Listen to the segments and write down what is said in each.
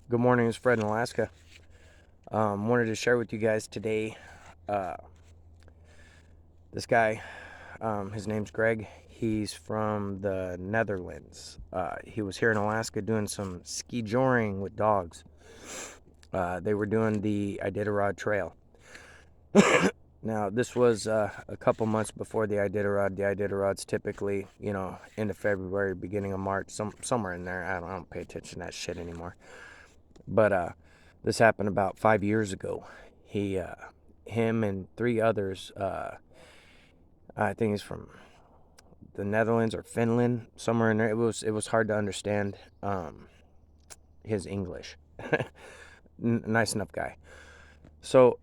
Good morning, it's Fred in Alaska. Wanted to share with you guys today. Uh, this guy, his name's Greg. He's from the Netherlands. He was here in Alaska doing some skijoring with dogs. They were doing the Iditarod Trail. Now, this was a couple months before the Iditarod. The Iditarod's typically, end of February, beginning of March, somewhere in there. I don't pay attention to that shit anymore. But this happened about 5 years ago. Him and three others. I think he's from the Netherlands or Finland, somewhere in there. It was hard to understand his English. Nice enough guy. So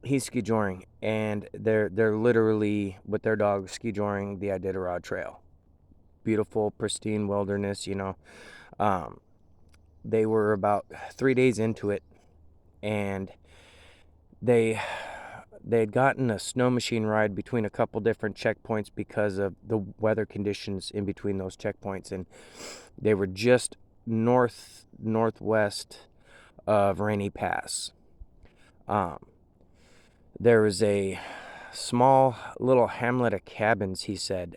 he's skijoring, and they're literally with their dog skijoring the Iditarod Trail. Beautiful, pristine wilderness. Um, they were about 3 days into it, and they they had gotten a snow machine ride between a couple different checkpoints because of the weather conditions in between those checkpoints, and they were just northwest of Rainy Pass. Um, there was a small little hamlet of cabins. He said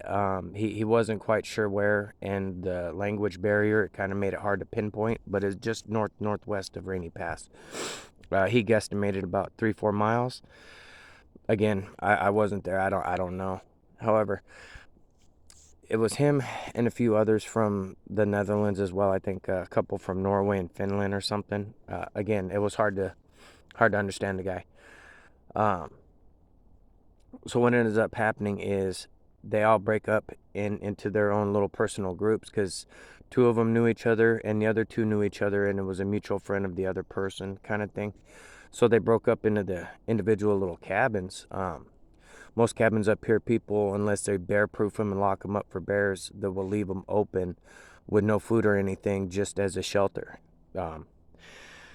he wasn't quite sure where, and the language barrier, it kind of made it hard to pinpoint, but it's just northwest of Rainy Pass. He guesstimated about 3-4 miles. Again, I wasn't there. I don't know. However, it was him and a few others from the Netherlands as well. I think a couple from Norway and Finland or something. Again, it was hard to understand the guy. Um, so what ends up happening is they all break up into their own little personal groups, because two of them knew each other and the other two knew each other, and it was a mutual friend of the other person, kind of thing. So they broke up into the individual little cabins. Most cabins up here, people, unless they bear proof them and lock them up for bears, they will leave them open with no food or anything, just as a shelter. Um,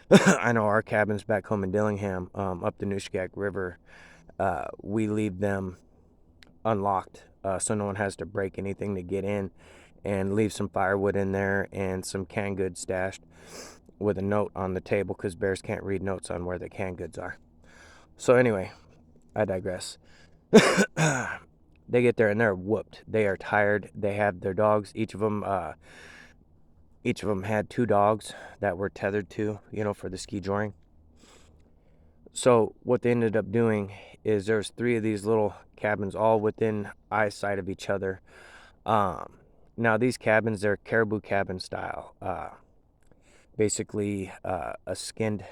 I know our cabins back home in Dillingham, up the Nushagak River, we leave them unlocked, so no one has to break anything to get in, and leave some firewood in there and some canned goods stashed with a note on the table, because bears can't read notes on where the canned goods are. So anyway, I digress. They get there and they're whooped. They are tired. They have their dogs. Each of them had two dogs that were tethered to, for the skijoring. So what they ended up doing is there's three of these little cabins all within eyesight of each other. Now these cabins, they're caribou cabin style. Basically a skinned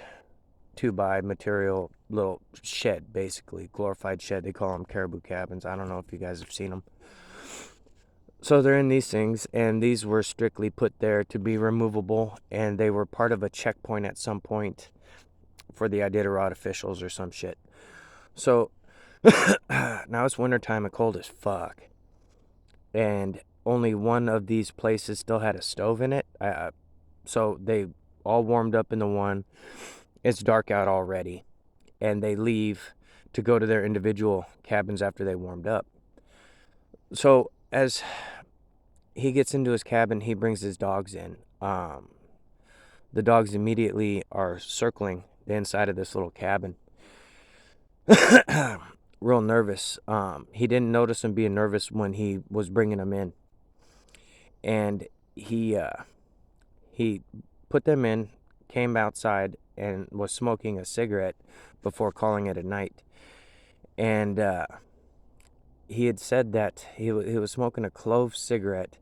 2x material little shed, basically glorified shed. They call them caribou cabins. I don't know if you guys have seen them. So they're in these things, and these were strictly put there to be removable, and they were part of a checkpoint at some point for the Iditarod officials or some shit. So now it's wintertime and cold as fuck, and only one of these places still had a stove in it. So they all warmed up in the one. It's dark out already, and they leave to go to their individual cabins after they warmed up. So as he gets into his cabin, he brings his dogs in. The dogs immediately are circling the inside of this little cabin. Real nervous. He didn't notice them being nervous when he was bringing them in. And he put them in, came outside, and was smoking a cigarette before calling it a night. And he had said that he was smoking a clove cigarette,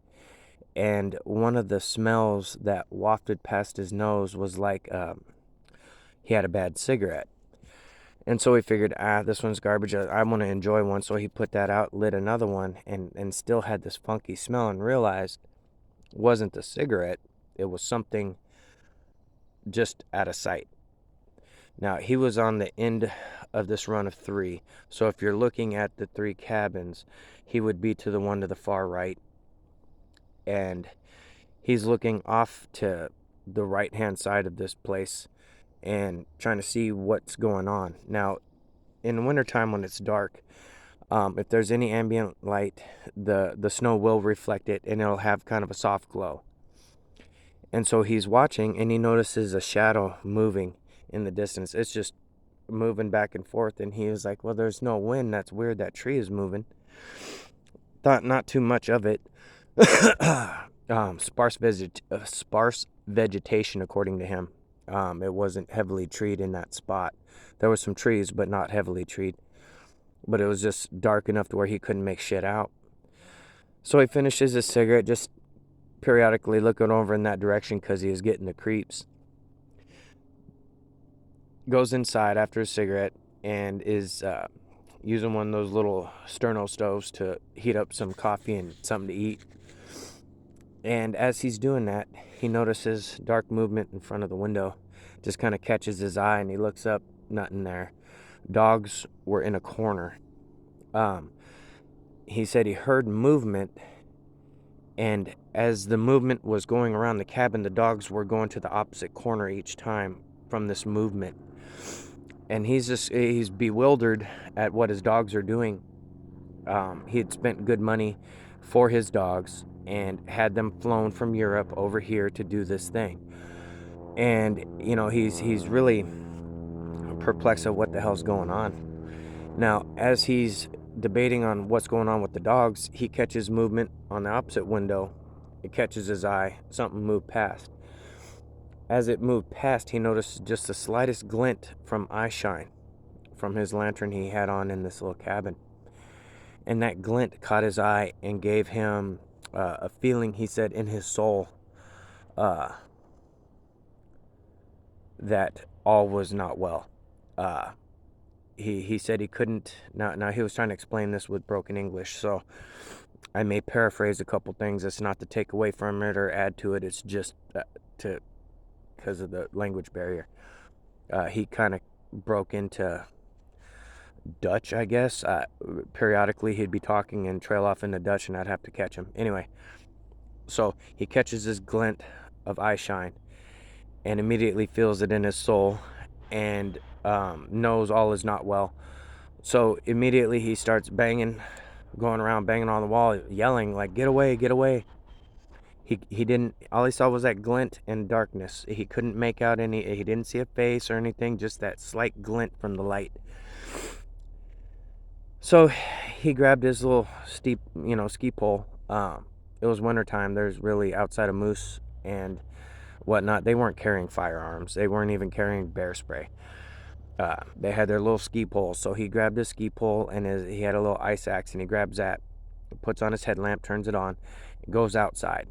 and one of the smells that wafted past his nose was like he had a bad cigarette. And so he figured, this one's garbage. I want to enjoy one. So he put that out, lit another one, and still had this funky smell, and realized it wasn't the cigarette. It was something just out of sight. Now, he was on the end of this run of three. So if you're looking at the three cabins, he would be to the one to the far right. And he's looking off to the right-hand side of this place and trying to see what's going on. Now, in the wintertime when it's dark, if there's any ambient light, the snow will reflect it, and it'll have kind of a soft glow. And so he's watching, and he notices a shadow moving in the distance. It's just moving back and forth, and he was like, well, there's no wind. That's weird. That tree is moving. Thought not too much of it. Sparse vegetation, according to him. It wasn't heavily treed in that spot. There was some trees, but not heavily treed. But it was just dark enough to where he couldn't make shit out. So he finishes his cigarette, just periodically looking over in that direction because he was getting the creeps. Goes inside after his cigarette and is using one of those little sterno stoves to heat up some coffee and something to eat. And as he's doing that, he notices dark movement in front of the window. Just kind of catches his eye, and he looks up, nothing there. Dogs were in a corner. He said he heard movement, and as the movement was going around the cabin, the dogs were going to the opposite corner each time from this movement. And he's bewildered at what his dogs are doing. He had spent good money for his dogs and had them flown from Europe over here to do this thing. And, he's really perplexed at what the hell's going on. Now, as he's debating on what's going on with the dogs, he catches movement on the opposite window. It catches his eye. Something moved past. As it moved past, he noticed just the slightest glint from eye shine from his lantern he had on in this little cabin. And that glint caught his eye and gave him a feeling, he said, in his soul that all was not well. He said he couldn't. Now he was trying to explain this with broken English, so I may paraphrase a couple things. It's not to take away from it or add to it. It's just because of the language barrier. He kind of broke into Dutch, I guess. Periodically he'd be talking and trail off into Dutch, and I'd have to catch him. Anyway, so he catches this glint of eye shine and immediately feels it in his soul and knows all is not well. So immediately he starts going around banging on the wall, yelling like, get away, get away. He didn't, all he saw was that glint and darkness. He couldn't make out he didn't see a face or anything, just that slight glint from the light. So he grabbed his little ski pole. It was wintertime. There's really, outside of moose and whatnot, they weren't carrying firearms. They weren't even carrying bear spray. They had their little ski poles. So he grabbed his ski pole, and he had a little ice axe, and he grabs that, puts on his headlamp, turns it on, goes outside.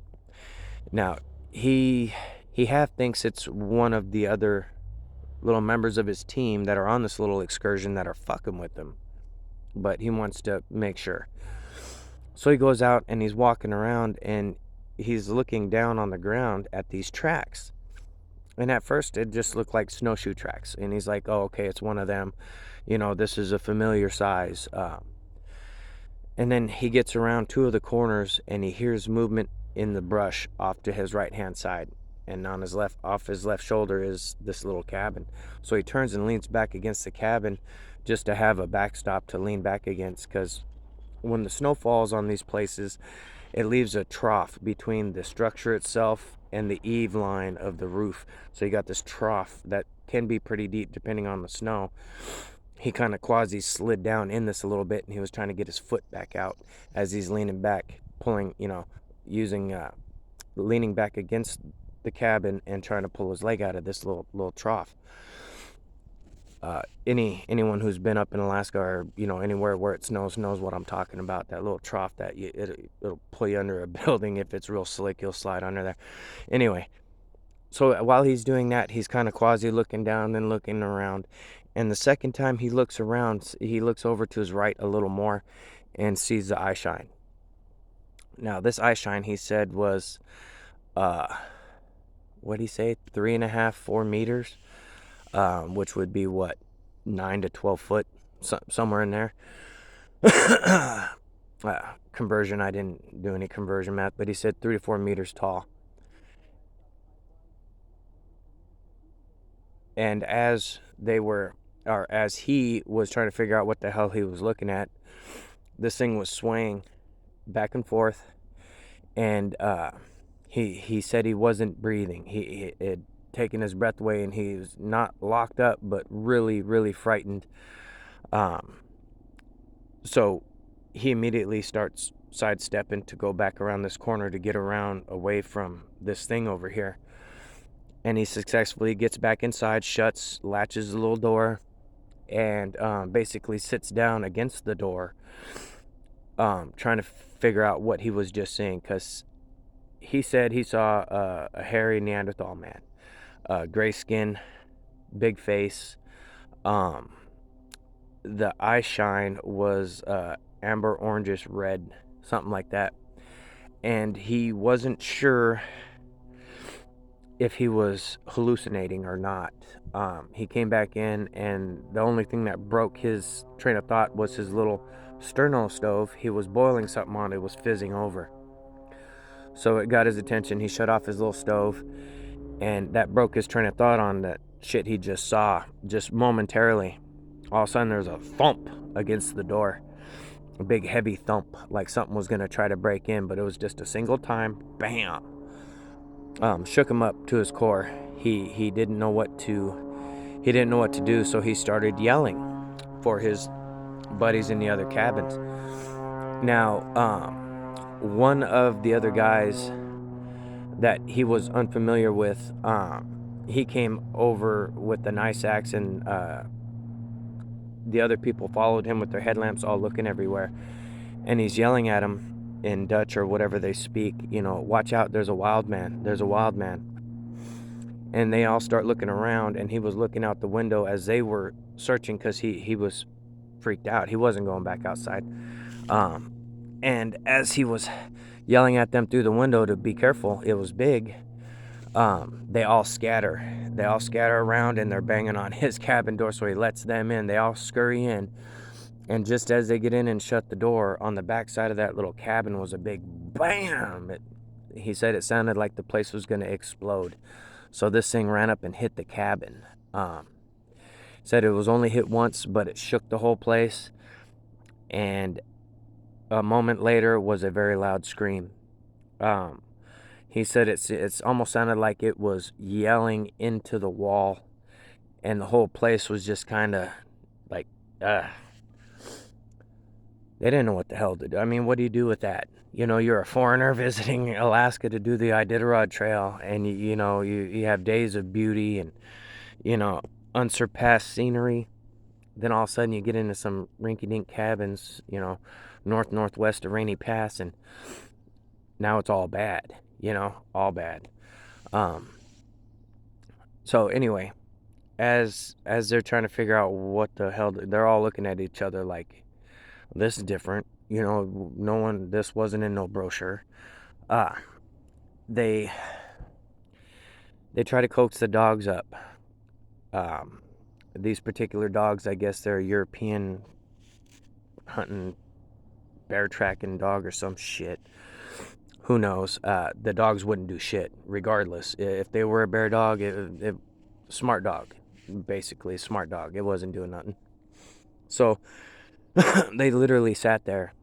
Now, he half thinks it's one of the other little members of his team that are on this little excursion that are fucking with him. But he wants to make sure. So he goes out and he's walking around and he's looking down on the ground at these tracks. And at first it just looked like snowshoe tracks. And he's like, oh, okay, it's one of them. This is a familiar size. And then he gets around two of the corners and he hears movement in the brush off to his right-hand side. And off his left shoulder is this little cabin. So he turns and leans back against the cabin just to have a backstop to lean back against, because when the snow falls on these places, it leaves a trough between the structure itself and the eave line of the roof. So you got this trough that can be pretty deep depending on the snow. He kind of quasi slid down in this a little bit, and he was trying to get his foot back out as he's leaning back, pulling, leaning back against the cabin and trying to pull his leg out of this little trough. Anyone who's been up in Alaska or anywhere where it snows knows what I'm talking about. That little trough that it'll pull you under a building. If it's real slick, you'll slide under there. Anyway, so while he's doing that, he's kind of quasi looking down and looking around. And the second time he looks around, he looks over to his right a little more and sees the eye shine. Now, this eye shine, he said, was what'd he say, 3.5, 4 meters, which would be 9 to 12 foot, somewhere in there. Conversion, I didn't do any conversion math, but he said 3 to 4 meters tall. And as he was trying to figure out what the hell he was looking at, this thing was swaying back and forth, and He said he wasn't breathing. He had taken his breath away, and he was not locked up, but really, really frightened. Um, so he immediately starts sidestepping to go back around this corner to get around away from this thing over here. And he successfully gets back inside, shuts, latches the little door, and basically sits down against the door, trying to figure out what he was just seeing, because he said he saw a hairy Neanderthal man, gray skin, big face. Um, the eye shine was amber orangish red, something like that. And he wasn't sure if he was hallucinating or not. He came back in, and the only thing that broke his train of thought was his little sterno stove. He was boiling something on it, was fizzing over. So it got his attention. He shut off his little stove, and that broke his train of thought on that shit he just saw, just momentarily. All of a sudden, there's a thump against the door. A big heavy thump, like something was going to try to break in, but it was just a single time, bam. Shook him up to his core. He didn't know what to do, so he started yelling for his buddies in the other cabins. Now, one of the other guys that he was unfamiliar with, he came over with the nice axe, and the other people followed him with their headlamps, all looking everywhere, and he's yelling at him in Dutch or whatever they speak, watch out, there's a wild man, there's a wild man. And they all start looking around, and he was looking out the window as they were searching, because he was freaked out. He wasn't going back outside. And as he was yelling at them through the window to be careful, it was big, they all scatter around, and they're banging on his cabin door, so he lets them in. They all scurry in, and just as they get in and shut the door, on the back side of that little cabin was a big bam. He said it sounded like the place was going to explode. So this thing ran up and hit the cabin. Said it was only hit once, but it shook the whole place. And a moment later was a very loud scream. He said it's almost sounded like it was yelling into the wall, and the whole place was just kind of like, they didn't know what the hell to do. I mean, what do you do with that? You're a foreigner visiting Alaska to do the Iditarod Trail, and you have days of beauty and unsurpassed scenery. Then all of a sudden you get into some rinky-dink cabins, northwest of Rainy Pass, and now it's all bad. All bad. So anyway, as they're trying to figure out what the hell, they're all looking at each other like, this is different. No one, this wasn't in no brochure. They try to coax the dogs up. These particular dogs, I guess they're a European hunting, bear tracking dog or some shit. Who knows? The dogs wouldn't do shit regardless. If they were a bear dog, smart dog, basically smart dog. It wasn't doing nothing. So they literally sat there,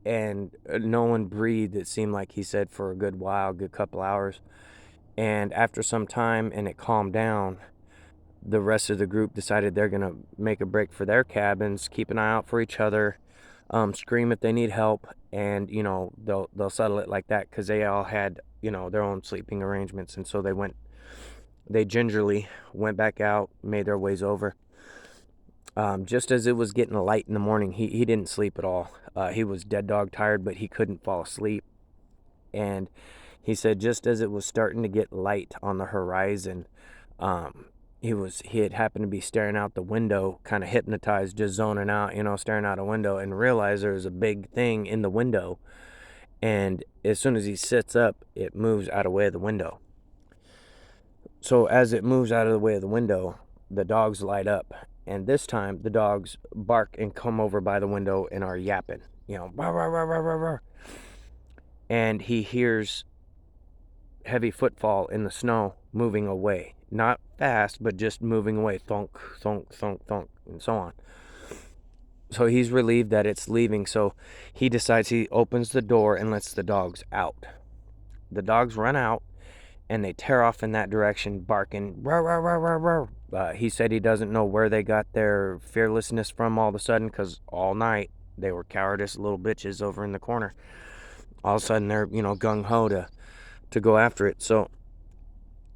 and no one breathed, it seemed like he said, for a good while, good couple hours. And after some time, and it calmed down, the rest of the group decided they're going to make a break for their cabins, keep an eye out for each other, scream if they need help, and they'll settle it like that, because they all had their own sleeping arrangements. And so they gingerly went back out, made their ways over. Just as it was getting light in the morning, he didn't sleep at all. He was dead dog tired, but he couldn't fall asleep. And he said just as it was starting to get light on the horizon, he had happened to be staring out the window, kind of hypnotized, just zoning out, staring out a window, and realized there was a big thing in the window. And as soon as he sits up, it moves out of the way of the window. So as it moves out of the way of the window, the dogs light up. And this time, the dogs bark and come over by the window and are yapping, rah, rah, rah, rah, rah, rah. And he hears heavy footfall in the snow moving away. Not fast, but just moving away. Thunk, thunk, thunk, thunk, and so on. So he's relieved that it's leaving. So he decides, he opens the door and lets the dogs out. the dogs run out and they tear off in that direction, barking. Row, row, row, row, row. He said he doesn't know where they got their fearlessness from all of a sudden, because all night they were cowardice little bitches over in the corner. All of a sudden they're, gung-ho to go after it. So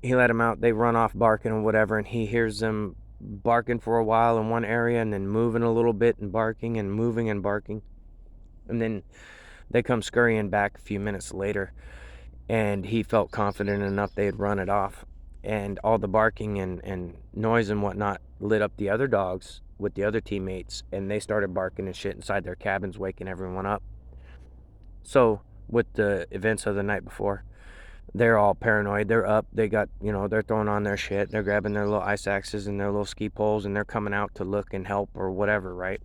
he let them out. They run off barking or whatever, and he hears them barking for a while in one area and then moving a little bit and barking and moving and barking. And then they come scurrying back a few minutes later, and he felt confident enough they had run it off. And all the barking and noise and whatnot lit up the other dogs with the other teammates, and they started barking and shit inside their cabins, waking everyone up. So with the events of the night before, they're all paranoid. They're up. They got, they're throwing on their shit. They're grabbing their little ice axes and their little ski poles, and they're coming out to look and help or whatever, right?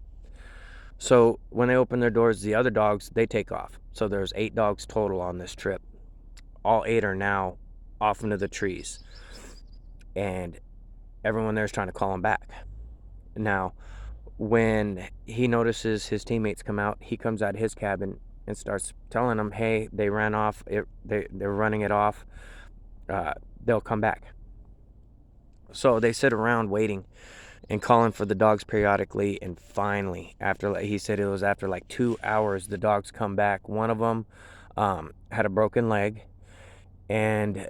So when they open their doors, the other dogs, they take off. So there's 8 dogs total on this trip. All 8 are now off into the trees. And everyone there is trying to call them back. Now, when he notices his teammates come out, he comes out of his cabin and starts telling them, hey, they ran off. They're running it off. They'll come back. So they sit around waiting and calling for the dogs periodically. And finally, he said it was after like 2 hours, the dogs come back. One of them had a broken leg, and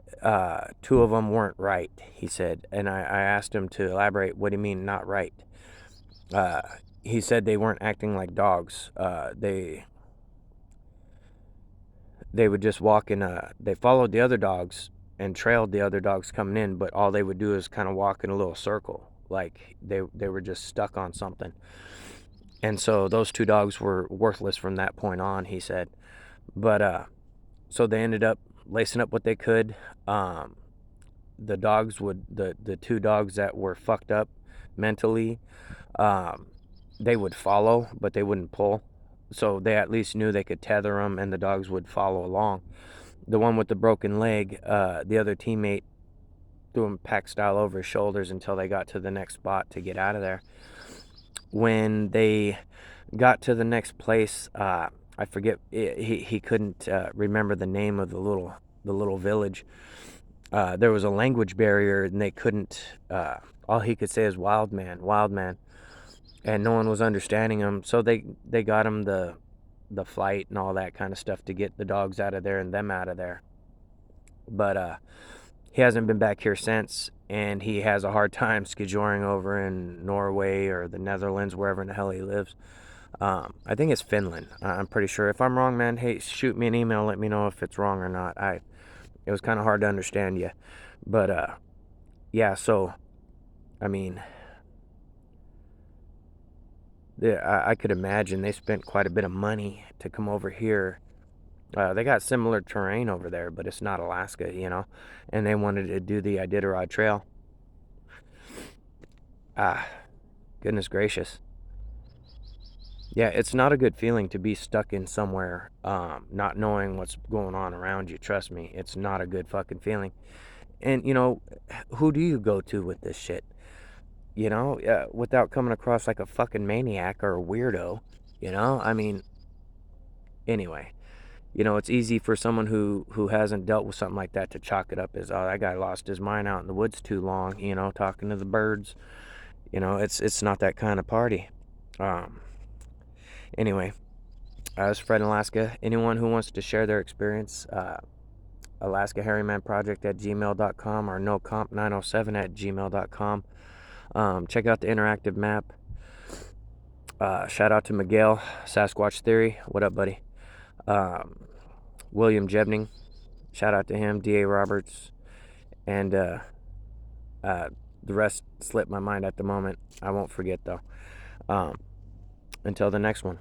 2 of them weren't right, he said. And I asked him to elaborate. What do you mean not right? He said they weren't acting like dogs. They would just walk they followed the other dogs and trailed the other dogs coming in, but all they would do is kind of walk in a little circle, like they were just stuck on something. And so those 2 dogs were worthless from that point on, he said. But so they ended up lacing up what they could. The 2 dogs that were fucked up mentally, they would follow, but they wouldn't pull. So they at least knew they could tether them, and the dogs would follow along. The one with the broken leg, the other teammate threw him pack style over his shoulders until they got to the next spot to get out of there. When they got to the next place, I forget, he couldn't remember the name of the little village. There was a language barrier, and they couldn't, all he could say is wild man, and no one was understanding him. So they got him the flight and all that kind of stuff to get the dogs out of there and them out of there. But he hasn't been back here since, and he has a hard time skijoring over in Norway or the Netherlands, wherever in the hell he lives. I think it's Finland. I'm pretty sure. If I'm wrong, man, hey, shoot me an email. Let me know if it's wrong or not. It was kind of hard to understand you. But yeah, so, I mean, I could imagine they spent quite a bit of money to come over here. They got similar terrain over there, but it's not Alaska, and they wanted to do the Iditarod Trail. Goodness gracious. Yeah, it's not a good feeling to be stuck in somewhere, not knowing what's going on around you. Trust me, it's not a good fucking feeling. And, who do you go to with this shit? Without coming across like a fucking maniac or a weirdo, I mean, anyway, it's easy for someone who hasn't dealt with something like that to chalk it up as, oh, that guy lost his mind out in the woods too long, talking to the birds. It's not that kind of party. Anyway, this is Fred in Alaska. Anyone who wants to share their experience, AlaskaHairymanProject@gmail.com or NoComp907@gmail.com. Check out the interactive map. Shout out to Miguel, Sasquatch Theory. What up, buddy? William Jebning. Shout out to him. D.A. Roberts. And the rest slipped my mind at the moment. I won't forget, though. Until the next one.